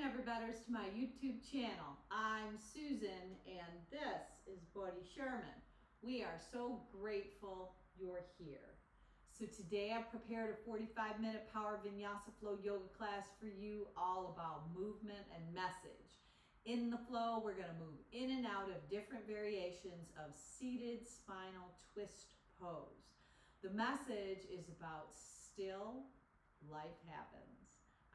Everbetters to my YouTube channel. I'm Susan and this is Buddy Sherman. We are so grateful you're here. So today I've prepared a 45-minute power Vinyasa Flow yoga class for you, all about movement and message. In the flow, we're going to move in and out of different variations of seated spinal twist pose. The message is about still life happens.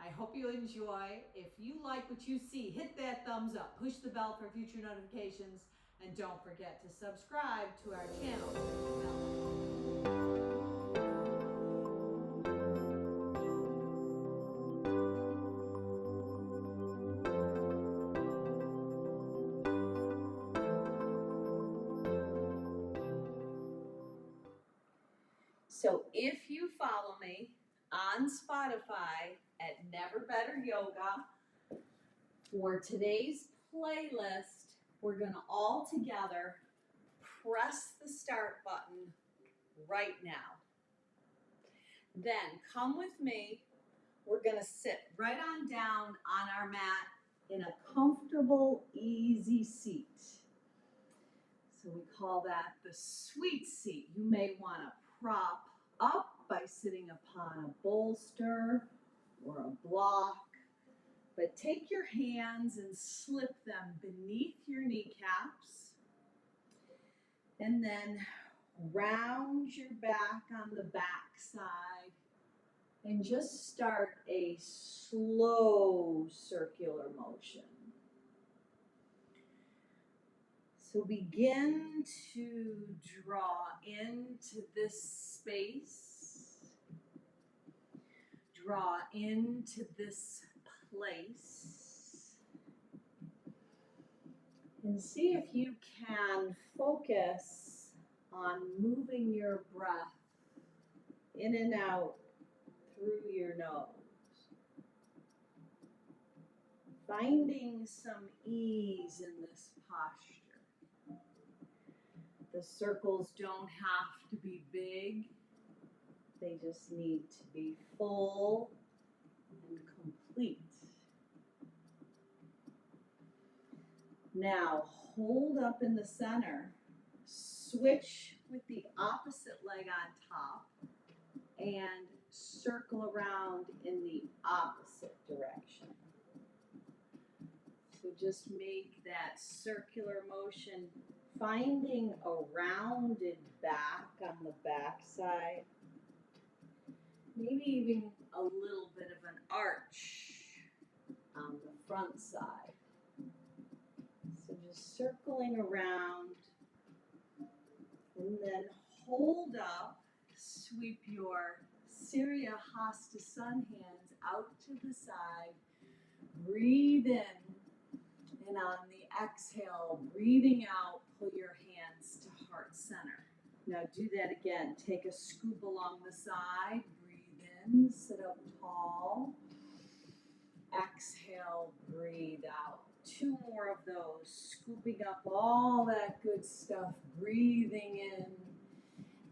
I hope you enjoy. If you like what you see, hit that thumbs up, push the bell for future notifications, and don't forget to subscribe to our channel. So if you follow me on Spotify at Never Better Yoga, for today's playlist, we're going to all together press the start button right now. Then come with me. We're going to sit right on down on our mat in a comfortable, easy seat. So we call that the sweet seat. You may want to prop up by sitting upon a bolster or a block. But take your hands and slip them beneath your kneecaps. And then round your back on the back side. And just start a slow circular motion. So begin to draw into this space. Draw into this place. And see if you can focus on moving your breath in and out through your nose. Finding some ease in this posture. The circles don't have to be big. They just need to be full and complete. Now hold up in the center. Switch with the opposite leg on top and circle around in the opposite direction. So just make that circular motion, finding a rounded back on the back side, maybe even a little bit of an arch on the front side. So just circling around, and then hold up, sweep your Surya Hasta Sun hands out to the side, breathe in. And on the exhale, breathing out, pull your hands to heart center. Now do that again. Take a scoop along the side. Breathe in, sit up tall. Exhale, breathe out. 2 more of those. Scooping up all that good stuff. Breathing in.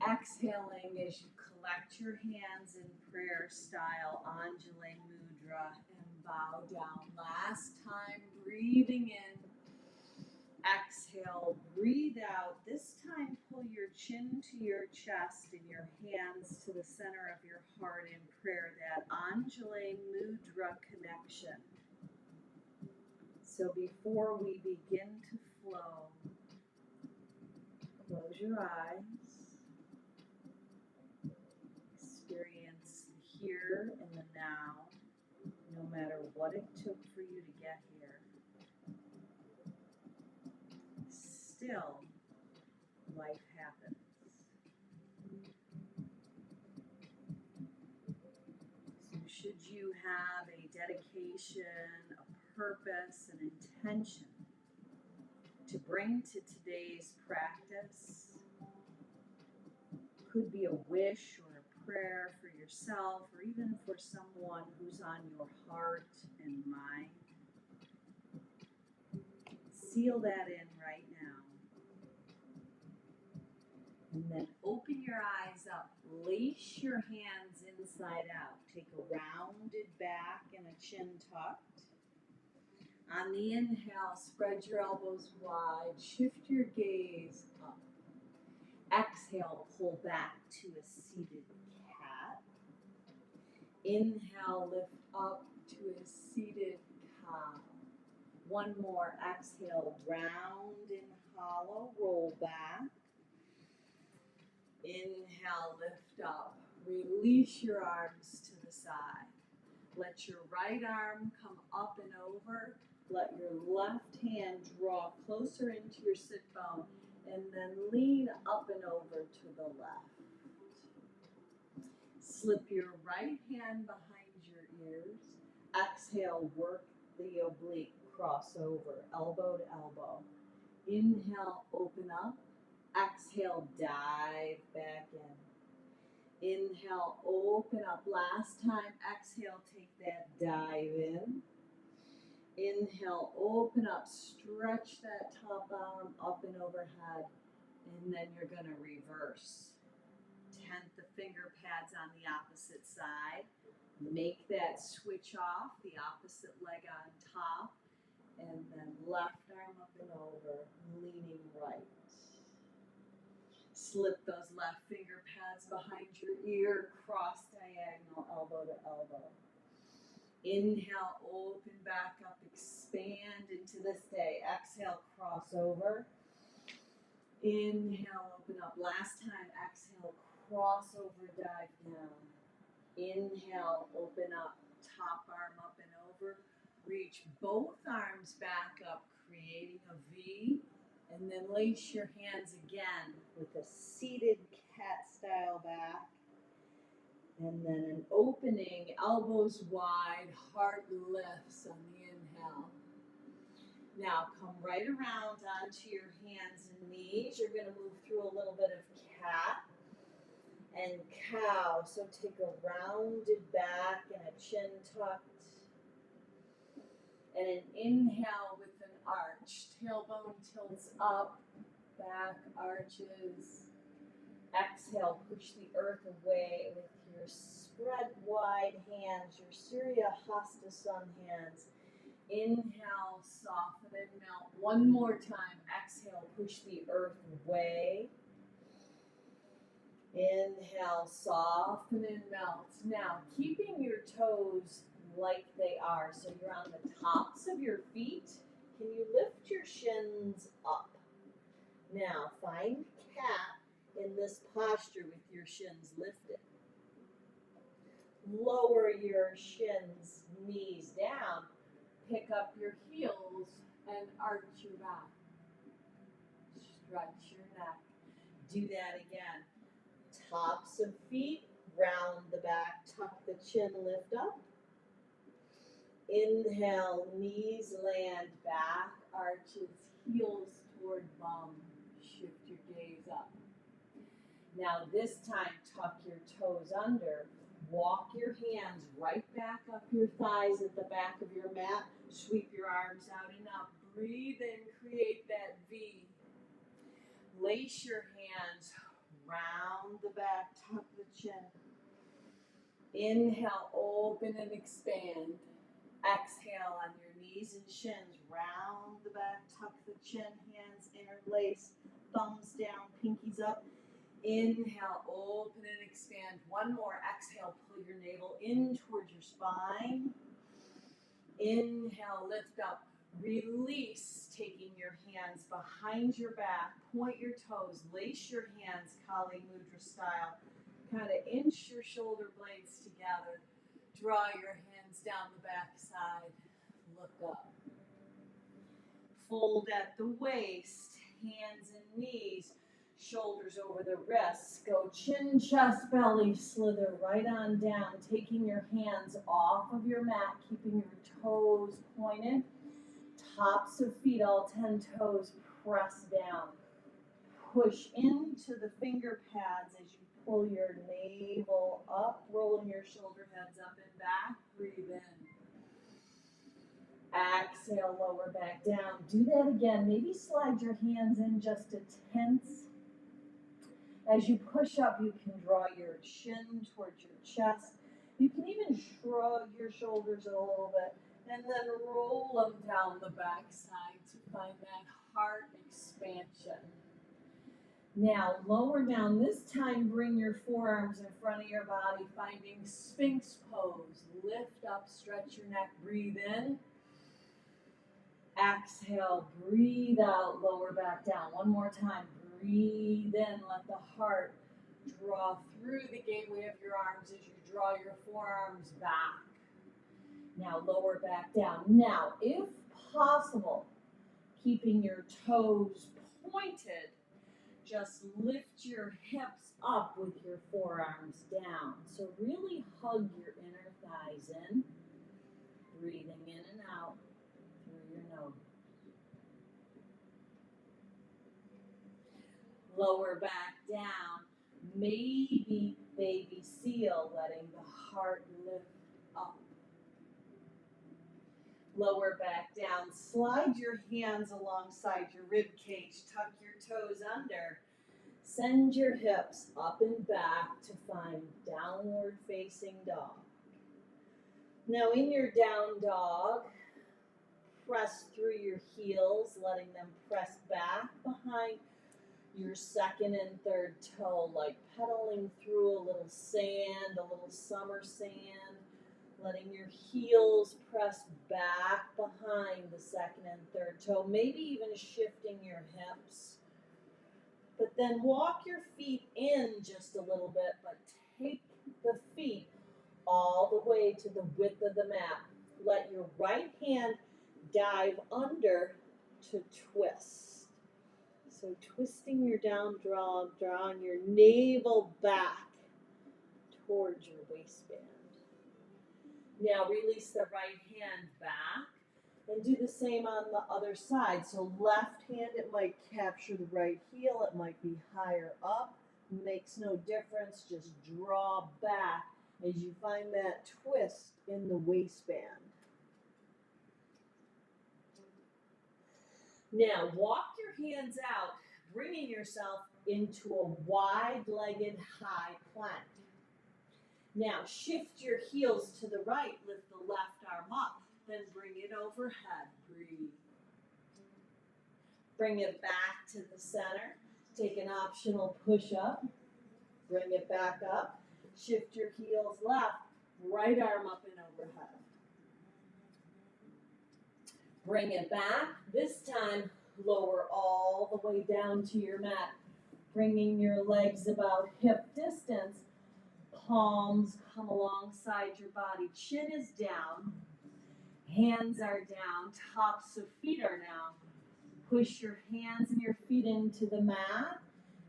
Exhaling as you collect your hands in prayer style, Anjali Mudra, and bow down. Last time, breathing in. Exhale, breathe out. This time, pull your chin to your chest and your hands to the center of your heart in prayer, that Anjali Mudra connection. So before we begin to flow, close your eyes. Experience the here and the now, no matter what it took for you to get here. Still, life happens. So should you have a dedication, a purpose, an intention to bring to today's practice, could be a wish or a prayer for yourself or even for someone who's on your heart and mind. Seal that in right now. And then open your eyes up. Lace your hands inside out. Take a rounded back and a chin tucked. On the inhale, spread your elbows wide, shift your gaze up. Exhale, pull back to a seated cat. Inhale, lift up to a seated cow. One more, exhale, round and hollow, roll back. Inhale, lift up, release your arms to the side. Let your right arm come up and over. Let your left hand draw closer into your sit bone and then lean up and over to the left. Slip your right hand behind your ears. Exhale, work the oblique, cross over, elbow to elbow. Inhale, open up. Exhale, dive back in. Inhale, open up. Last time, exhale, take that dive in. Inhale, open up, stretch that top arm up and overhead, and then you're going to reverse. Tent the finger pads on the opposite side. Make that switch off, the opposite leg on top, and then left arm up and over, leaning right. Slip those left finger pads behind your ear, cross diagonal, elbow to elbow. Inhale, open back up, expand into this day. Exhale, cross over. Inhale, open up. Last time, exhale, cross over, dive down. Inhale, open up, top arm up and over. Reach both arms back up, creating a V. And then lace your hands again with a seated cat style back. And then an opening, elbows wide, heart lifts on the inhale. Now come right around onto your hands and knees. You're going to move through a little bit of cat and cow. So take a rounded back and a chin tucked. And an inhale with an arch. Tailbone tilts up, back arches. Exhale, push the earth away with your spread wide hands, your Surya Hasta Sun hands. Inhale, soften and melt. One more time. Exhale, push the earth away. Inhale, soften and melt. Now, keeping your toes like they are, so you're on the tops of your feet. Can you lift your shins up? Now, find cat in this posture with your shins lifted. Lower your shins, knees down. Pick up your heels and arch your back. Stretch your neck. Do that again. Tops of feet, round the back, tuck the chin, lift up. Inhale, knees land back, arches, heels toward bum. Shift your gaze up. Now this time, tuck your toes under. Walk your hands right back up your thighs at the back of your mat. Sweep your arms out and up. Breathe in, create that V. Lace your hands, round the back, tuck the chin. Inhale, open and expand. Exhale on your knees and shins, round the back, tuck the chin, hands interlace, thumbs down, pinkies up. Inhale, open and expand. One more. Exhale, pull your navel in towards your spine. Inhale, lift up. Release, taking your hands behind your back. Point your toes. Lace your hands, Kali Mudra style. Kind of inch your shoulder blades together. Draw your hands down the back side. Look up. Fold at the waist. Hands and knees. Shoulders over the wrists. Go chin, chest, belly, slither right on down, taking your hands off of your mat, keeping your toes pointed. Tops of feet, all 10 toes, press down. Push into the finger pads as you pull your navel up, rolling your shoulder heads up and back. Breathe in. Exhale, lower back down. Do that again. Maybe slide your hands in just a tense. As you push up, you can draw your chin towards your chest. You can even shrug your shoulders a little bit And then roll them down the backside to find that heart expansion. Now, lower down. This time, bring your forearms in front of your body, finding Sphinx pose. Lift up, stretch your neck, breathe in. Exhale, breathe out, lower back down. One more time, breathe in. Let the heart draw through the gateway of your arms as you draw your forearms back. Now lower back down. Now, if possible, keeping your toes pointed, just lift your hips up with your forearms down. So really hug your inner thighs in, breathing in and out through your nose. Lower back down, maybe baby seal, letting the heart lift up. Lower back down, slide your hands alongside your rib cage, tuck your toes under. Send your hips up and back to find downward facing dog. Now in your down dog, press through your heels, letting them press back behind your second and third toe, like pedaling through a little sand, a little summer sand, letting your heels press back behind the second and third toe, maybe even shifting your hips. But then walk your feet in just a little bit, but take the feet all the way to the width of the mat. Let your right hand dive under to twist. So twisting your down dog, drawing your navel back towards your waistband. Now release the right hand back and do the same on the other side. So left hand, it might capture the right heel, it might be higher up, makes no difference, just draw back as you find that twist in the waistband. Now walk your hands out, bringing yourself into a wide-legged high plank. Now shift your heels to the right, lift the left arm up, then bring it overhead, breathe. Bring it back to the center, take an optional push-up, bring it back up, shift your heels left, right arm up and overhead. Bring it back, this time lower all the way down to your mat, bringing your legs about hip distance. Palms come alongside your body. Chin is down. Hands are down. Tops of feet are down. Push your hands and your feet into the mat.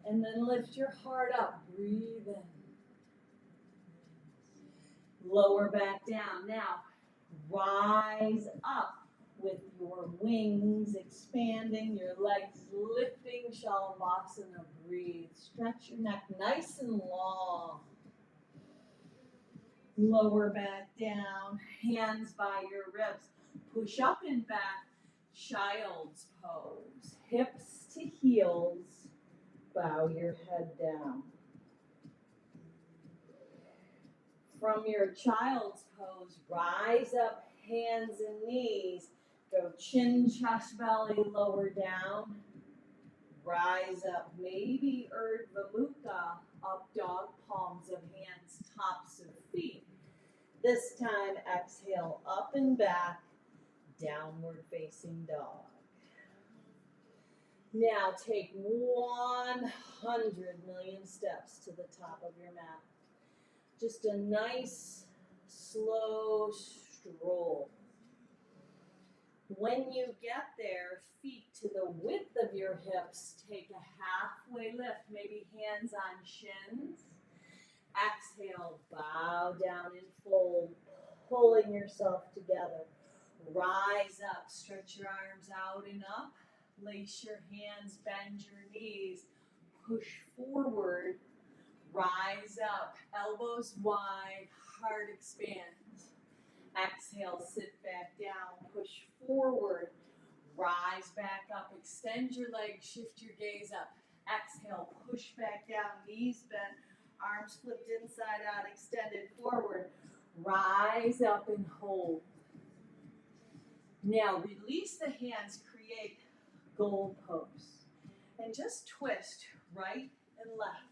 And then lift your heart up. Breathe in. Lower back down. Now, rise up with your wings expanding, your legs lifting. Shalabhasana. Breathe. Stretch your neck nice and long. Lower back down, hands by your ribs. Push up and back, child's pose. Hips to heels, bow your head down. From your child's pose, rise up, hands and knees. Go chin, chest, belly, lower down. Rise up, maybe Urdhva Mukha, up dog, palms of hands, tops of feet. This time, exhale up and back, downward facing dog. Now take 100 million steps to the top of your mat. Just a nice, slow stroll. When you get there, feet to the width of your hips, take a halfway lift, maybe hands on shins. Exhale, bow down and fold, pulling yourself together. Rise up, stretch your arms out and up. Lace your hands, bend your knees. Push forward, rise up, elbows wide, heart expands. Exhale, sit back down, push forward, rise back up, extend your legs, shift your gaze up. Exhale, push back down, knees bent, arms flipped inside out, extended forward. Rise up and hold. Now release the hands, create goalposts. And just twist right and left.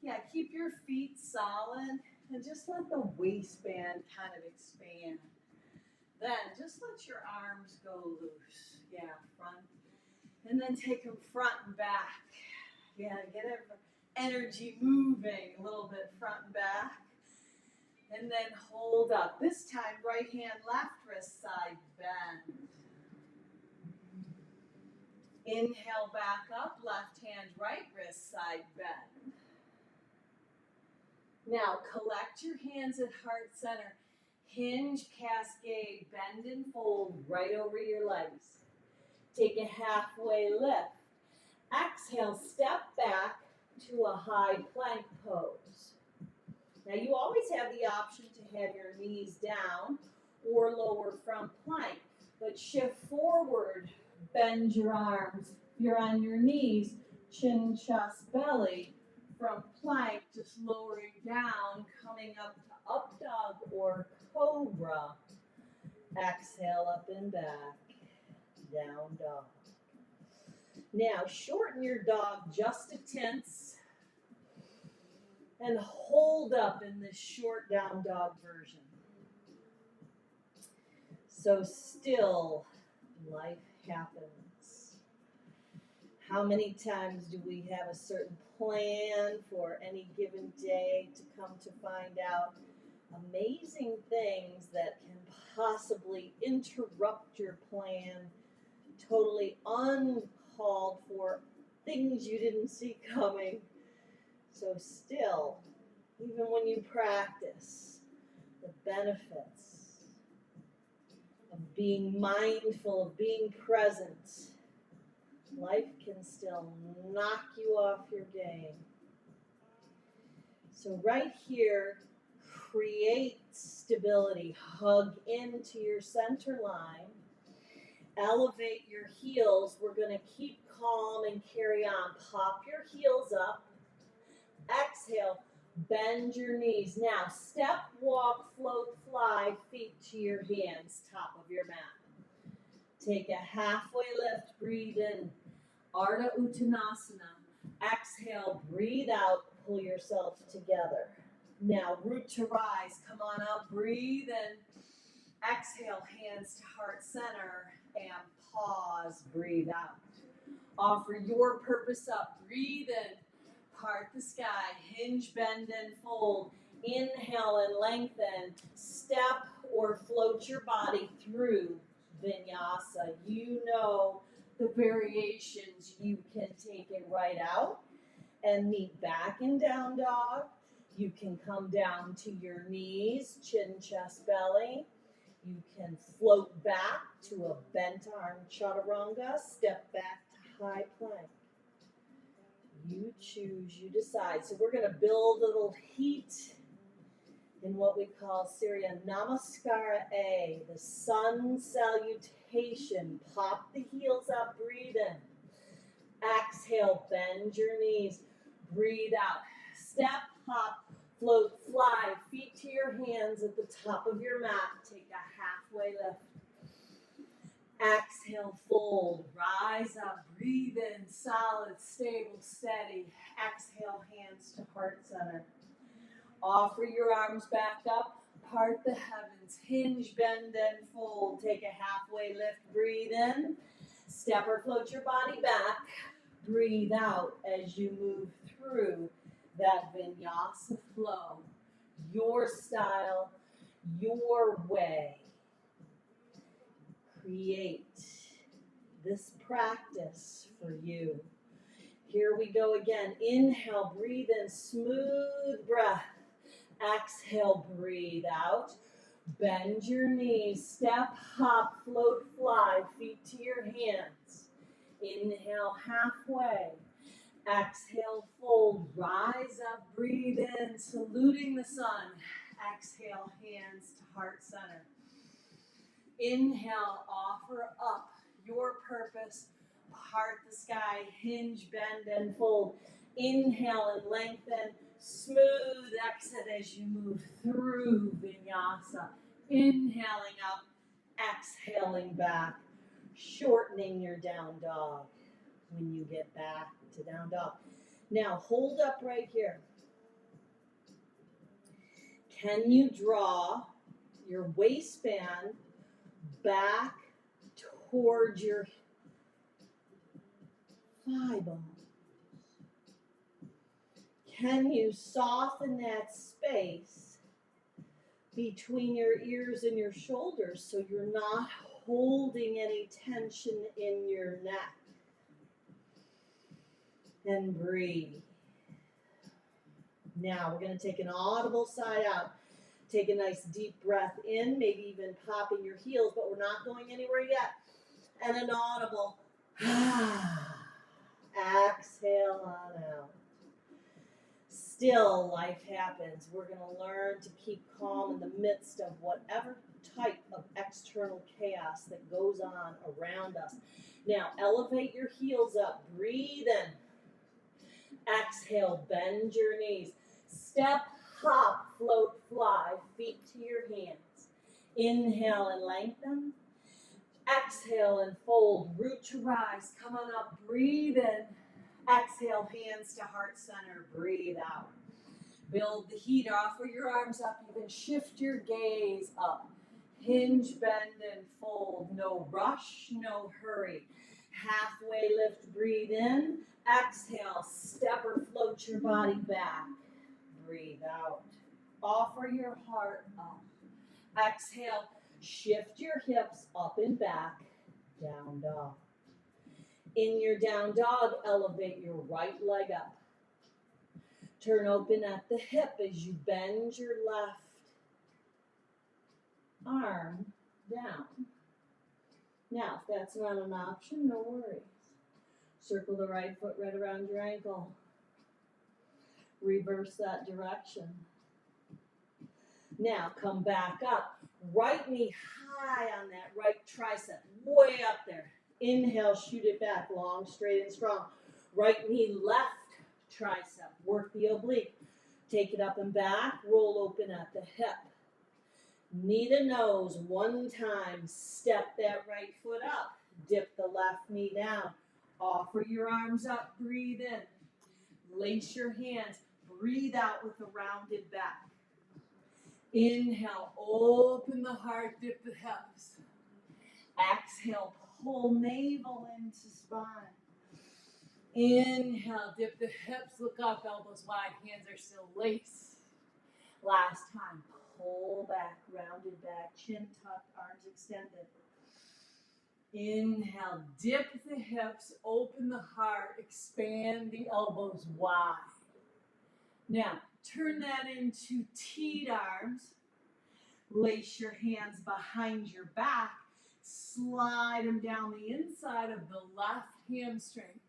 Yeah, keep your feet solid and just let the waistband kind of expand. Then just let your arms go loose. Yeah, front. And then take them front and back. Yeah, get energy moving a little bit front and back. And then hold up. This time, right hand, left wrist side bend. Inhale back up, left hand, right wrist side bend. Now collect your hands at heart center. Hinge, cascade, bend and fold right over your legs. Take a halfway lift. Exhale, step back to a high plank pose. Now you always have the option to have your knees down or lower from plank, but shift forward, bend your arms. If you're on your knees, chin, chest, belly. From plank, just lowering down, coming up to up dog or cobra. Exhale, up and back, down dog. Now shorten your dog just a tense and hold up in this short down dog version. So still, life happens. How many times do we have a certain plan for any given day to come to find out amazing things that can possibly interrupt your plan, totally uncalled for, things you didn't see coming. So still, even when you practice, the benefits of being mindful, of being present, life can still knock you off your game. So right here, create stability. Hug into your center line. Elevate your heels. We're going to keep calm and carry on. Pop your heels up. Exhale, bend your knees. Now, step, walk, float, fly, feet to your hands, top of your mat. Take a halfway lift, breathe in. Ardha Uttanasana. Exhale, breathe out, pull yourself together. Now, root to rise. Come on up, breathe in. Exhale, hands to heart center, and pause, breathe out. Offer your purpose up, breathe in. Part the sky, hinge, bend, and fold. Inhale and lengthen. Step or float your body through Vinyasa. You know the variations. You can take it right out and meet back in down dog. You can come down to your knees, chin, chest, belly. You can float back to a bent arm chaturanga. Step back to high plank. You choose, you decide. So we're going to build a little heat in what we call Surya Namaskara A, the sun salutation. Pop the heels up, breathe in. Exhale, bend your knees, breathe out. Step, hop, float, fly, feet to your hands at the top of your mat. Take a halfway lift. Exhale, fold, rise up, breathe in, solid, stable, steady. Exhale, hands to heart center. Offer your arms back up, part the heavens, hinge, bend, and fold. Take a halfway lift, breathe in. Step or float your body back. Breathe out as you move through that Vinyasa flow. Your style, your way. Create this practice for you. Here we go again. Inhale, breathe in, smooth breath. Exhale, breathe out. Bend your knees, step, hop, float, fly, feet to your hands. Inhale, halfway. Exhale, fold, rise up, breathe in, saluting the sun. Exhale, hands to heart center. Inhale, offer up your purpose, part the sky, hinge, bend, and fold. Inhale and lengthen, smooth exit as you move through Vinyasa. Inhaling up, Exhaling back, shortening your down dog when you get back to down dog. Now hold up right here. Can you draw your waistband back towards your thigh bone? Can you soften that space between your ears and your shoulders so you're not holding any tension in your neck? And breathe. Now we're going to take an audible side out. Take a nice deep breath in, maybe even popping your heels, but we're not going anywhere yet. And an audible exhale on out. Still, life happens. We're going to learn to keep calm in the midst of whatever type of external chaos that goes on around us. Now, elevate your heels up. Breathe in. Exhale, bend your knees. Step, hop, float, fly, feet to your hands. Inhale and lengthen. Exhale and fold. Root to rise. Come on up. Breathe in. Exhale, hands to heart center. Breathe out. Build the heat. Offer your arms up. Even shift your gaze up. Hinge, bend, and fold. No rush, no hurry. Halfway lift. Breathe in. Exhale. Step or float your body back. Breathe out. Offer your heart up. Exhale. Shift your hips up and back. Down dog. In your down dog, elevate your right leg up. Turn open at the hip as you bend your left arm down. Now, if that's not an option, no worries. Circle the right foot right around your ankle. Reverse that direction. Now, come back up. Right knee high on that right tricep, way up there. Inhale, shoot it back, long, straight, and strong. Right knee, left tricep. Work the oblique. Take it up and back. Roll open at the hip. Knee to nose one time. Step that right foot up. Dip the left knee down. Offer your arms up. Breathe in. Lace your hands. Breathe out with a rounded back. Inhale, open the heart, dip the hips. Exhale, pull navel into spine. Inhale, dip the hips, look up, elbows wide, hands are still laced. Last time, pull back, rounded back, chin tucked, arms extended. Inhale, dip the hips, open the heart, expand the elbows wide. Now, turn that into teed arms. Lace your hands behind your back. Slide them down the inside of the left hamstring.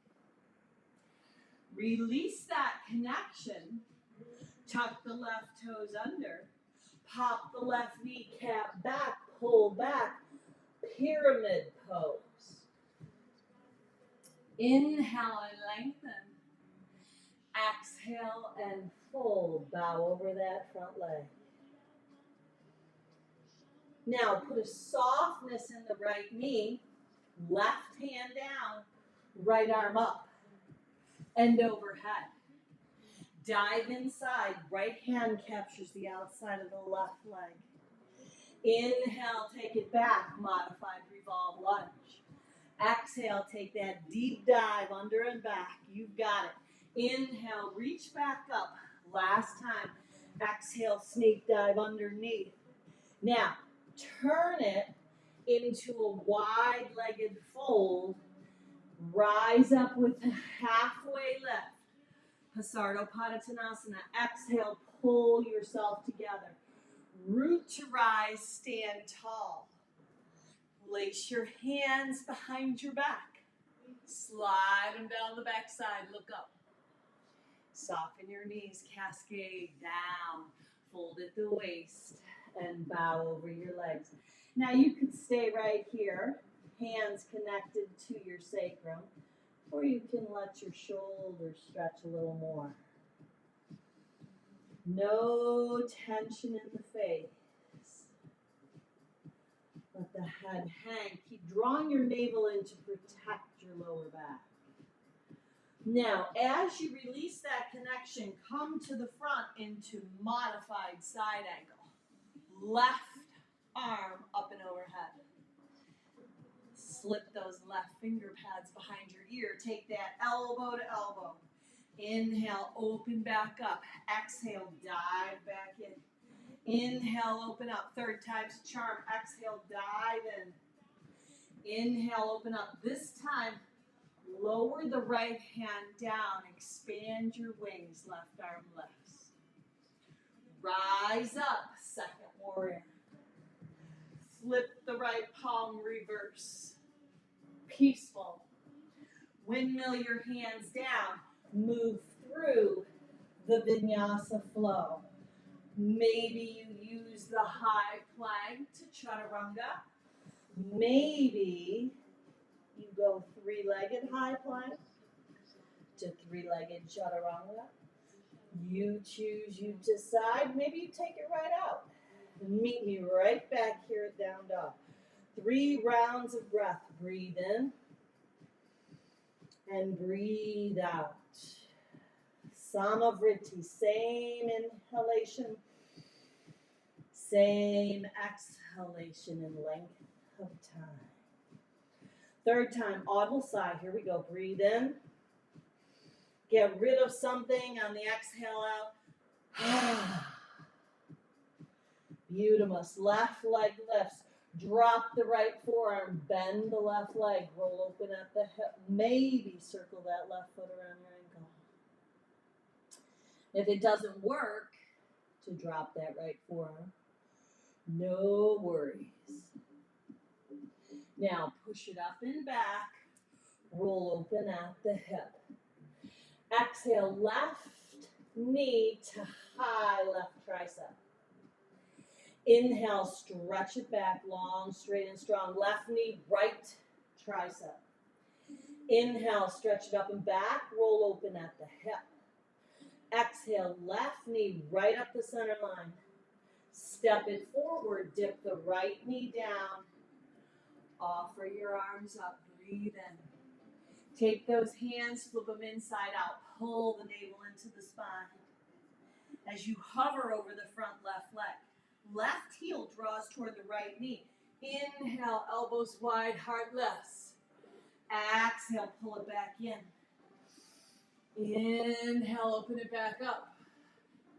Release that connection. Tuck the left toes under. Pop the left kneecap back. Pull back. Pyramid pose. Inhale and lengthen. Exhale and fold. Bow over that front leg. Now put a softness in the right knee. Left hand down. Right arm up. End overhead. Dive inside. Right hand captures the outside of the left leg. Inhale, take it back. Modified revolve lunge. Exhale, take that deep dive under and back. You've got it. Inhale, reach back up. Last time. Exhale, snake dive underneath. Now, turn it into a wide-legged fold. Rise up with a halfway lift. Hasardha-Padottanasana. Exhale, pull yourself together. Root to rise, stand tall. Place your hands behind your back. Slide them down the backside, look up. Soften your knees, cascade down. Fold at the waist and bow over your legs. Now you could stay right here, hands connected to your sacrum, or you can let your shoulders stretch a little more. No tension in the face. Let the head hang. Keep drawing your navel in to protect your lower back. Now, as you release that connection, come to the front into modified side angle. Left arm up and overhead. Slip those left finger pads behind your ear. Take that elbow to elbow. Inhale, open back up. Exhale, dive back in. Inhale, open up. Third time's a charm. Exhale, dive in. Inhale, open up. This time, lower the right hand down. Expand your wings. Left arm lifts. Rise up. Second warrior. Flip the right palm, reverse. Peaceful. Windmill your hands down. Move through the Vinyasa Flow. Maybe you use the high plank to chaturanga. Maybe you go three-legged high plank to three-legged chaturanga. You choose, you decide. Maybe you take it right out. And meet me right back here at down dog. 3 rounds of breath. Breathe in and breathe out. Samavriti, same inhalation, same exhalation in length of time. Third time, audible sigh. Here we go. Breathe in. Get rid of something on the exhale out. Beautiful. Left leg lifts. Drop the right forearm. Bend the left leg. Roll open at the hip. Maybe circle that left foot around your ankle. If it doesn't work to drop that right forearm, no worries. Now push it up and back. Roll open at the hip. Exhale, left knee to high left tricep. Inhale, stretch it back, long, straight, and strong. Left knee, right tricep. Inhale, stretch it up and back, roll open at the hip. Exhale, left knee right up the center line. Step it forward, dip the right knee down. Offer your arms up, breathe in. Take those hands, flip them inside out. Pull the navel into the spine. As you hover over the front left leg. Left heel draws toward the right knee. Inhale, elbows wide, heart lifts. Exhale, pull it back in. Inhale, open it back up.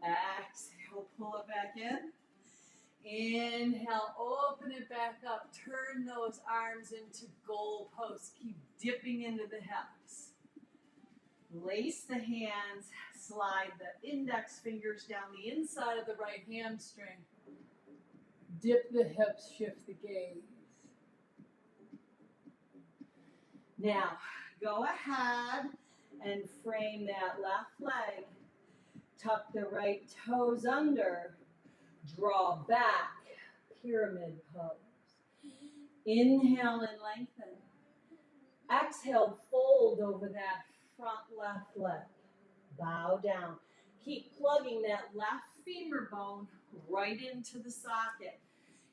Exhale, pull it back in. Inhale, open it back up. Turn those arms into goal posts. Keep dipping into the hips. Lace the hands. Slide the index fingers down the inside of the right hamstring. Dip the hips, shift the gaze. Now, go ahead and frame that left leg. Tuck the right toes under. Draw back, pyramid pose. Inhale and lengthen. Exhale, fold over that front left leg. Bow down. Keep plugging that left femur bone right into the socket.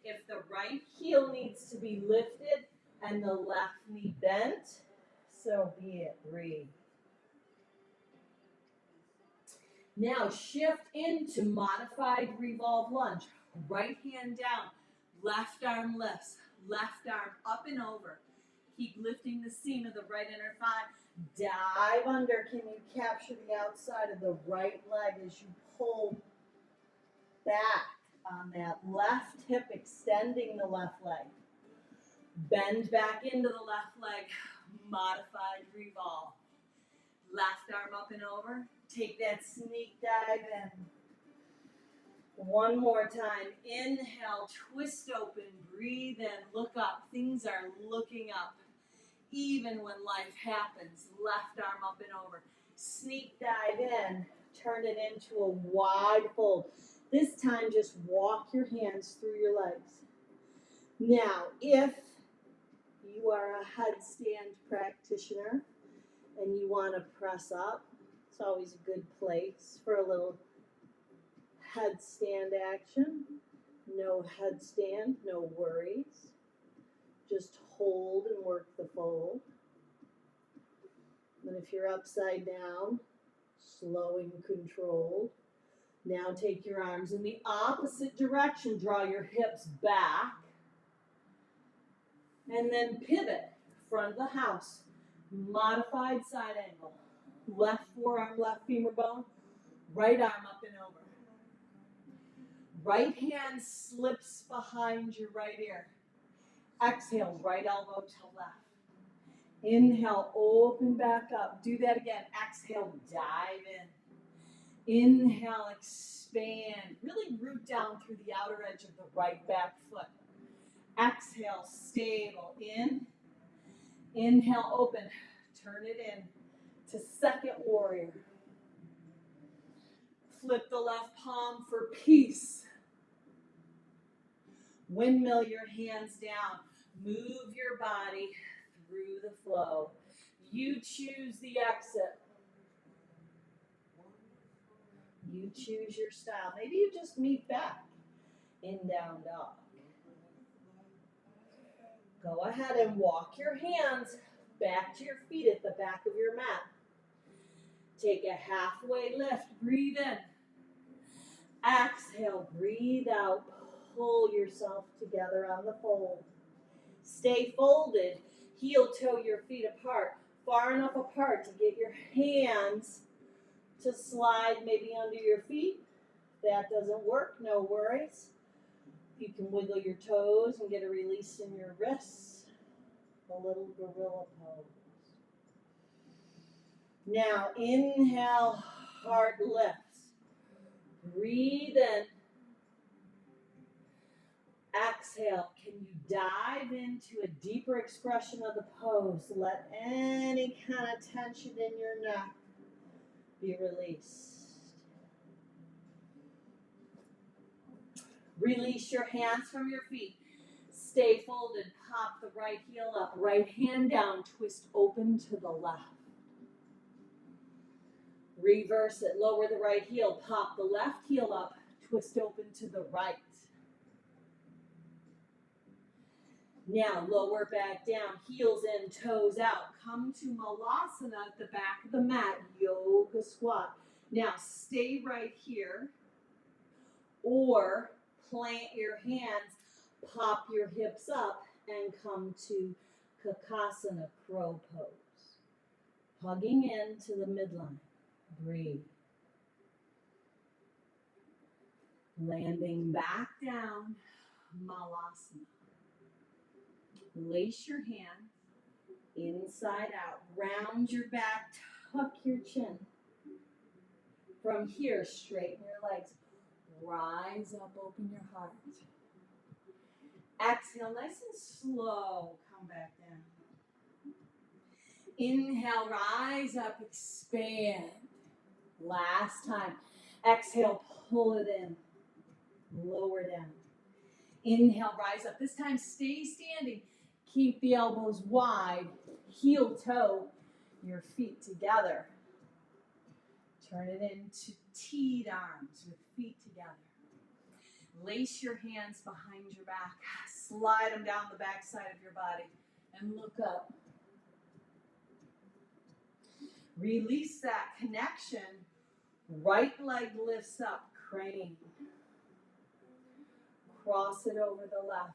If the right heel needs to be lifted and the left knee bent, so be it. Breathe. Now shift into modified revolve lunge. Right hand down, left arm lifts, left arm up and over. Keep lifting the seam of the right inner thigh. Dive under. Can you capture the outside of the right leg as you pull back on that left hip, extending the left leg. Bend back into the left leg, modified revolve. Left arm up and over. Take that sneak dive in. One more time. Inhale, twist open, breathe in, look up. Things are looking up. Even when life happens, left arm up and over. Sneak dive in, turn it into a wide fold. This time, just walk your hands through your legs. Now, if you are a headstand practitioner and you want to press up, it's always a good place for a little headstand action. No headstand, no worries. just hold and work the fold. And if you're upside down, slow and controlled. Now take your arms in the opposite direction. Draw your hips back. And then pivot, front of the house. Modified side angle. Left forearm, left femur bone. Right arm up and over. Right hand slips behind your right ear. Exhale, right elbow to left. Inhale, open back up. Do that again. Exhale, dive in. Inhale, expand. Really root down through the outer edge of the right back foot. Exhale, stable. In. Inhale, open. Turn it in to second warrior. Flip the left palm for peace. Windmill your hands down. Move your body through the flow. You choose the exit. You choose your style. Maybe you just meet back in down dog. Go ahead and walk your hands back to your feet at the back of your mat. Take a halfway lift. Breathe in. Exhale. Breathe out. Pull yourself together on the fold. Stay folded. Heel toe your feet apart. Far enough apart to get your hands to slide maybe under your feet. If that doesn't work, no worries. You can wiggle your toes and get a release in your wrists. A little gorilla pose. Now inhale, heart lifts. Breathe in. Exhale. Can you dive into a deeper expression of the pose? Let any kind of tension in your neck be released. Release your hands from your feet. Stay folded. Pop the right heel up. Right hand down. Twist open to the left. Reverse it. Lower the right heel. Pop the left heel up. Twist open to the right. Now lower back down. Heels in, toes out. Come to Malasana at the back of the mat. Yoga squat. Now stay right here. Or plant your hands, pop your hips up, and come to Kakasana, crow pose. Hugging into the midline. Breathe. Landing back down, Malasana. Lace your hands inside out. Round your back, tuck your chin. From here, straighten your legs. Rise up, open your heart. Exhale, nice and slow. Come back down. Inhale, rise up, expand. Last time. Exhale, pull it in. Lower down. Inhale, rise up. This time, stay standing. Keep the elbows wide. Heel toe your feet together. Turn it into teed arms with feet together. Lace your hands behind your back. Slide them down the back side of your body and look up. Release that connection. Right leg lifts up, crane. Cross it over the left.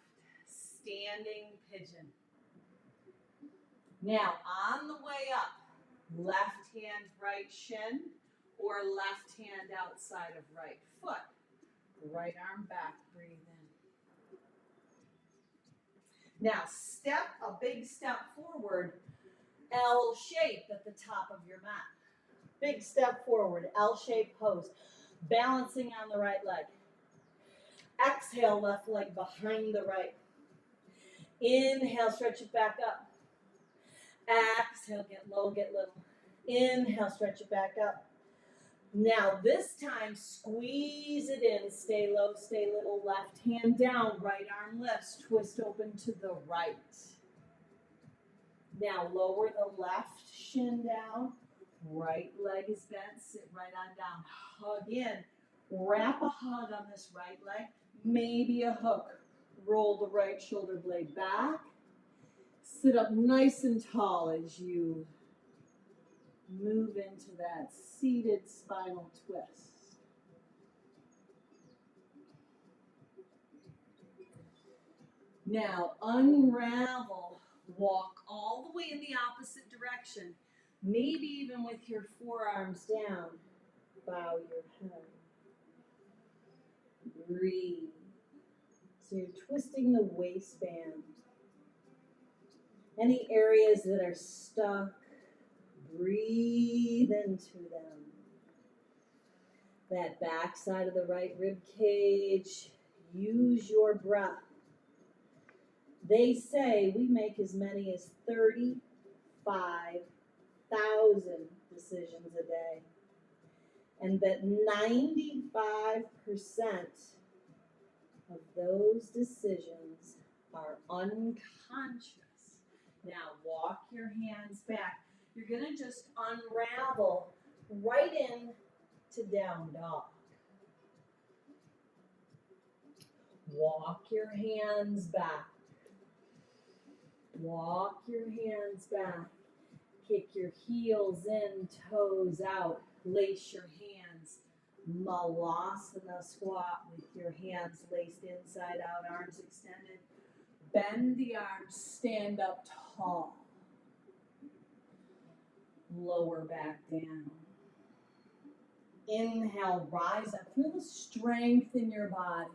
Standing pigeon. Now, on the way up, left hand, right shin, or left hand outside of right foot. Right arm back, breathe in. Now, step a big step forward, L shape at the top of your mat. Big step forward, L-shaped pose. Balancing on the right leg. Exhale, left leg behind the right. Inhale, stretch it back up. Exhale, get low, get little. Inhale, stretch it back up. Now this time, squeeze it in. Stay low, stay little. Left hand down, right arm lifts. Twist open to the right. Now lower the left shin down. Right leg is bent. Sit right on down. Hug in. Wrap a hug on this right leg. Maybe a hook. Roll the right shoulder blade back. Sit up nice and tall as you move into that seated spinal twist. Now unravel, walk all the way in the opposite direction, maybe even with your forearms down. Bow your head. Breathe. So you're twisting the waistband. Any areas that are stuck, breathe into them. That back side of the right rib cage, use your breath. They say we make as many as 35,000 decisions a day, and that 95% of those decisions are unconscious. Now walk your hands back. You're going to just unravel right in to down dog. Walk your hands back. Walk your hands back. Kick your heels in, toes out. Lace your hands. Malasana squat with your hands laced inside out, arms extended. Bend the arms, stand up tall. Lower back down. Inhale, rise up. Feel the strength in your body.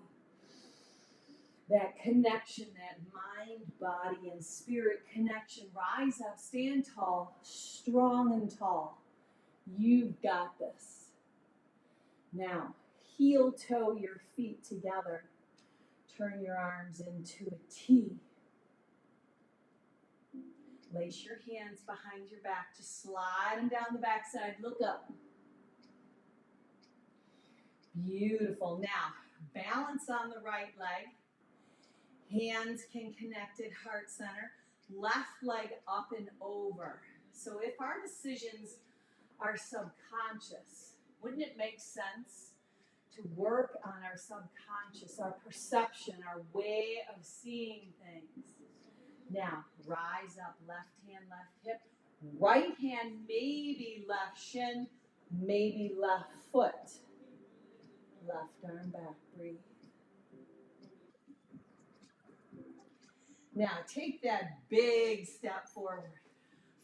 That connection, that mind, body, and spirit connection. Rise up, stand tall, strong and tall. You've got this. Now, heel toe your feet together. Turn your arms into a T. Lace your hands behind your back. Just slide them down the backside. Look up. Beautiful. Now, balance on the right leg. Hands can connect at heart center. Left leg up and over. So if our decisions are subconscious, wouldn't it make sense to work on our subconscious, our perception, our way of seeing things? Now, rise up, left hand, left hip. Right hand, maybe left shin, maybe left foot. Left arm back, breathe. Now, take that big step forward.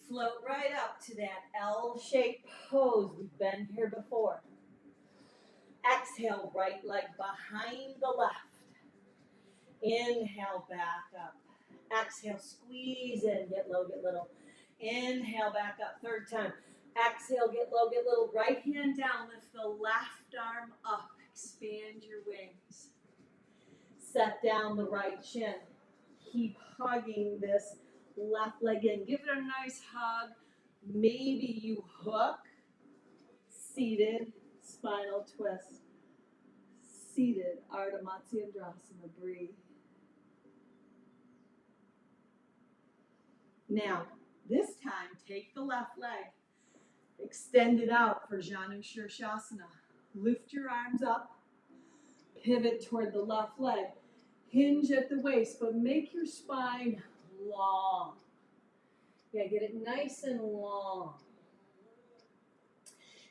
Float right up to that L-shaped pose. We've been here before. Exhale, right leg behind the left. Inhale, back up. Exhale, squeeze in, get low, get little. Inhale, back up, third time. Exhale, get low, get little. Right hand down, lift the left arm up. Expand your wings. Set down the right shin. Keep hugging this left leg in. Give it a nice hug. Maybe you hook. Seated, spinal twist. Seated, Ardha Matsyendrasana. Breathe. Now, this time, take the left leg. Extend it out for Janu Shirshasana. Lift your arms up. Pivot toward the left leg. Hinge at the waist, but make your spine long. Yeah, get it nice and long.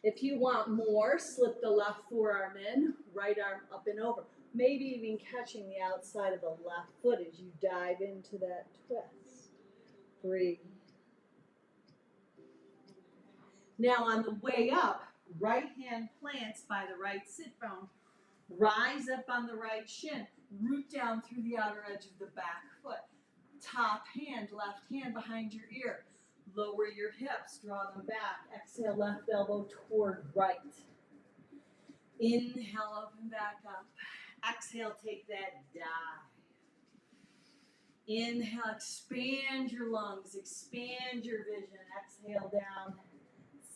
If you want more, slip the left forearm in, right arm up and over. Maybe even catching the outside of the left foot as you dive into that twist. Breathe. Now on the way up, right hand plants by the right sit bone. Rise up on the right shin. Root down through the outer edge of the back foot. Top hand, left hand behind your ear. Lower your hips, draw them back. Exhale, left elbow toward right. Inhale, open back up. Exhale, take that dive. Inhale, expand your lungs, expand your vision. Exhale down,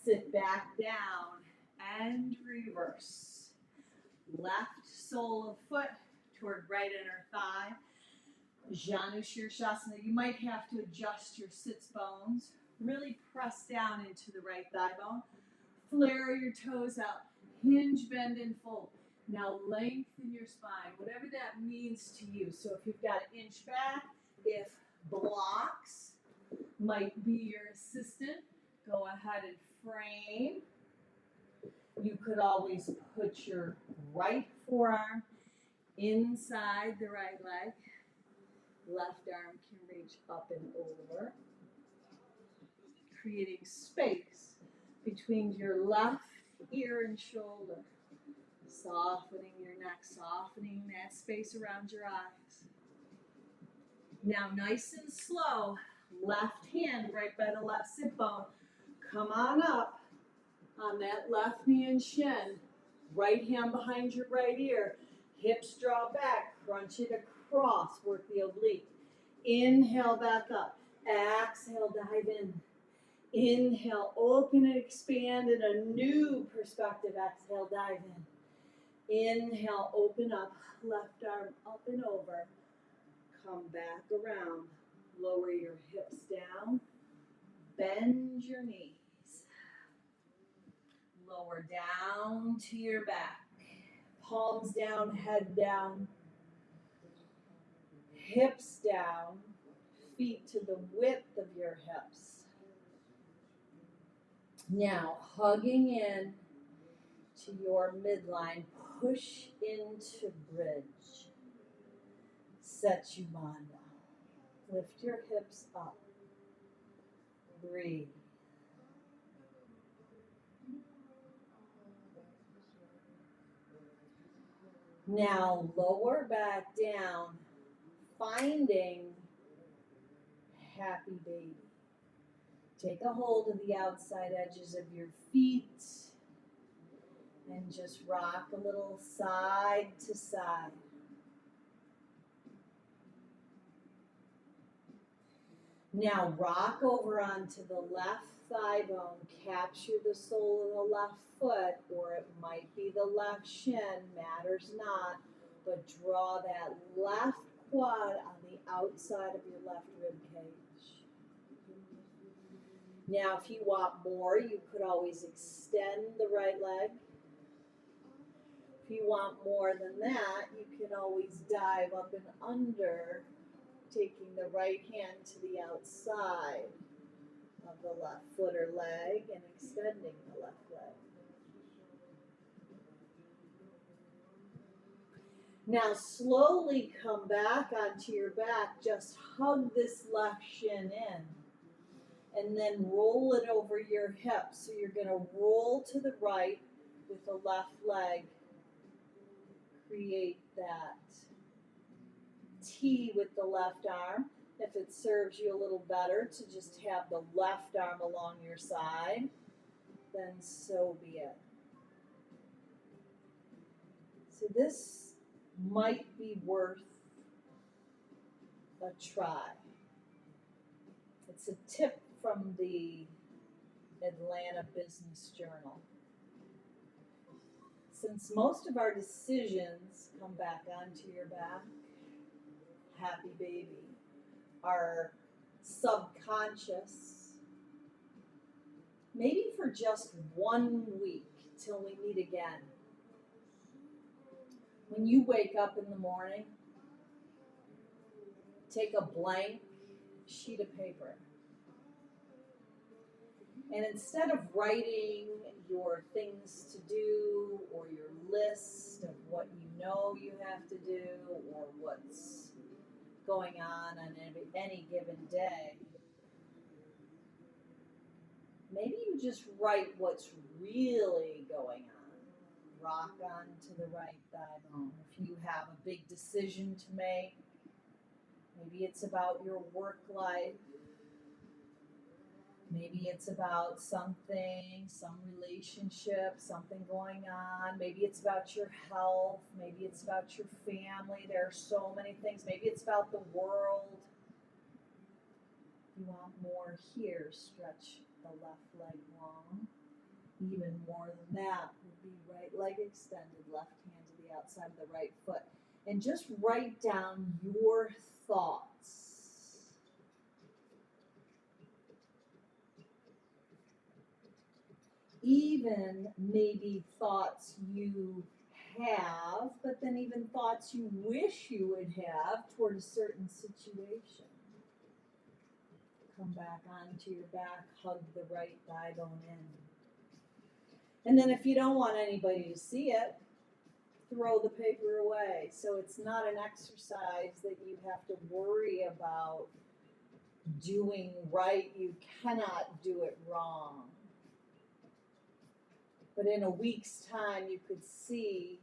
sit back down, and reverse. Left sole of foot toward right inner thigh. Janu Shirshasana. You might have to adjust your sits bones. Really press down into the right thigh bone. Flare your toes out. Hinge, bend, and fold. Now lengthen your spine, whatever that means to you. So if you've got an inch back, if blocks, might be your assistant. Go ahead and frame. You could always put your right forearm inside the right leg. Left arm can reach up and over, creating space between your left ear and shoulder. Softening your neck, softening that space around your eyes. Now, nice and slow, left hand right by the left sit bone. Come on up on that left knee and shin. Right hand behind your right ear. Hips draw back, crunch it across, work the oblique. Inhale back up. Exhale, dive in. Inhale, open and expand in a new perspective. Exhale, dive in. Inhale, open up, left arm up and over. Come back around. Lower your hips down. Bend your knees. Lower down to your back. Palms down, head down. Hips down. Feet to the width of your hips. Now, hugging in to your midline. Push into bridge. Setubandha. Lift your hips up. Breathe. Now lower back down, finding happy baby. Take a hold of the outside edges of your feet and just rock a little side to side. Now rock over onto the left thigh bone, capture the sole of the left foot, or it might be the left shin, matters not, but draw that left quad on the outside of your left rib cage. Now if you want more, you could always extend the right leg. If you want more than that, you can always dive up and under, taking the right hand to the outside of the left foot or leg and extending the left leg. Now slowly come back onto your back, just hug this left shin in and then roll it over your hips. So you're going to roll to the right with the left leg, create that T with the left arm. If it serves you a little better to just have the left arm along your side, then so be it. So this might be worth a try. It's a tip from the Atlanta Business Journal. Since most of our decisions come back onto your back, happy baby, our subconscious, maybe for just 1 week till we meet again. When you wake up in the morning, take a blank sheet of paper. And instead of writing your things to do or your list of what you know you have to do or what's going on any given day, maybe you just write what's really going on. Rock on to the right thigh bone. If you have a big decision to make, maybe it's about your work life. Maybe it's about something, some relationship, something going on. Maybe it's about your health. Maybe it's about your family. There are so many things. Maybe it's about the world. If you want more here, stretch the left leg long. Even more than that would be right leg extended, left hand to the outside of the right foot. And just write down your thoughts. Even maybe thoughts you have, but then even thoughts you wish you would have toward a certain situation. Come back onto your back, hug the right thigh bone in. And then if you don't want anybody to see it, throw the paper away. So it's not an exercise that you have to worry about doing right. You cannot do it wrong. But in a week's time, you could see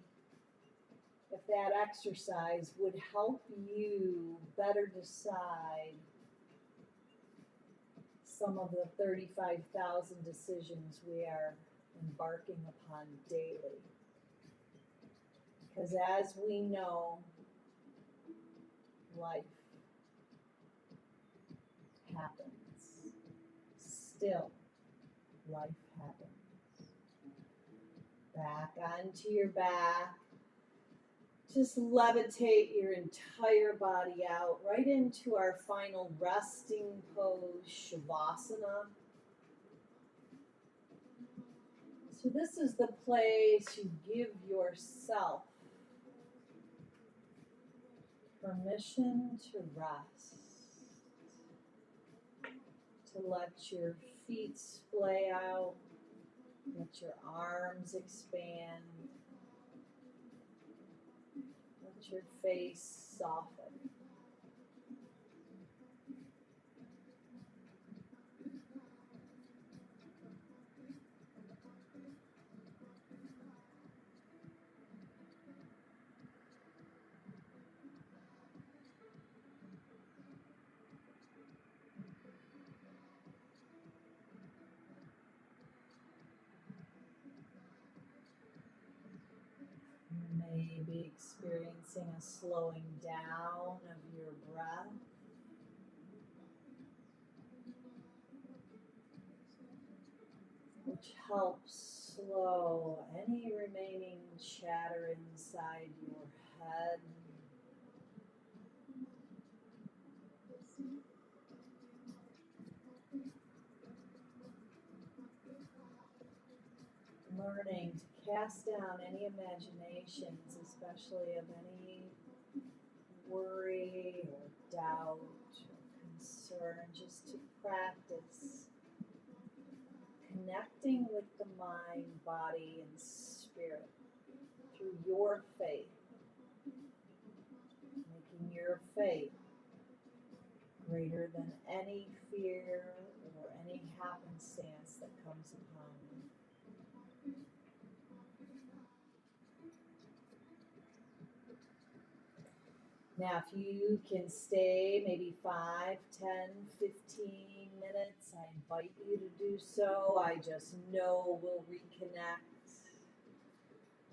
if that exercise would help you better decide some of the 35,000 decisions we are embarking upon daily. Because as we know, life happens. Still, life happens. Back onto your back. Just levitate your entire body out right into our final resting pose, Shavasana. So this is the place you give yourself permission to rest, to let your feet splay out, let your arms expand, let your face soften. You may be experiencing a slowing down of your breath. Which helps slow any remaining chatter inside your head. Learning to cast down any imaginations, especially of any worry or doubt or concern, just to practice connecting with the mind, body, and spirit through your faith, making your faith greater than any fear or any happenstance that comes upon you. Now, if you can stay maybe 5, 10, 15 minutes, I invite you to do so. I just know we'll reconnect.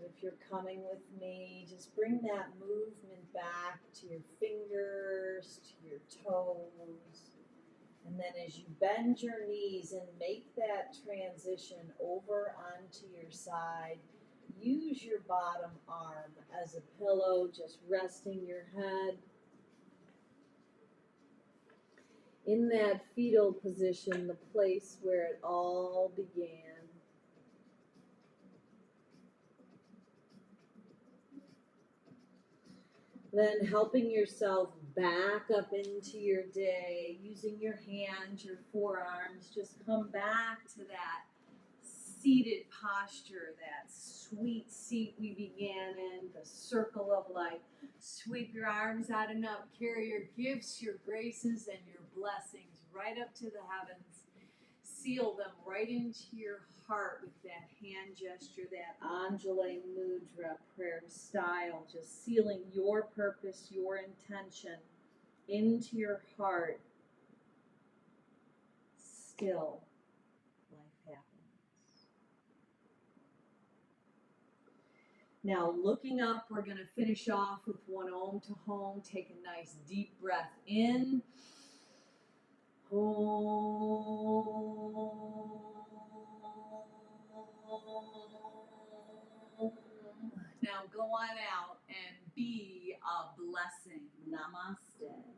If you're coming with me, just bring that movement back to your fingers, to your toes. And then as you bend your knees and make that transition over onto your side, use your bottom arm as a pillow, just resting your head. In that fetal position, the place where it all began. Then helping yourself back up into your day, using your hands, your forearms, just come back to that seated posture, that sweet seat we began in, the circle of life. Sweep your arms out and up, carry your gifts, your graces, and your blessings right up to the heavens. Seal them right into your heart with that hand gesture, that Anjali Mudra prayer style, just sealing your purpose, your intention into your heart. Still, life happens. Now, looking up, we're going to finish off with one Om to Home. Take a nice deep breath in. Now go on out and be a blessing. Namaste.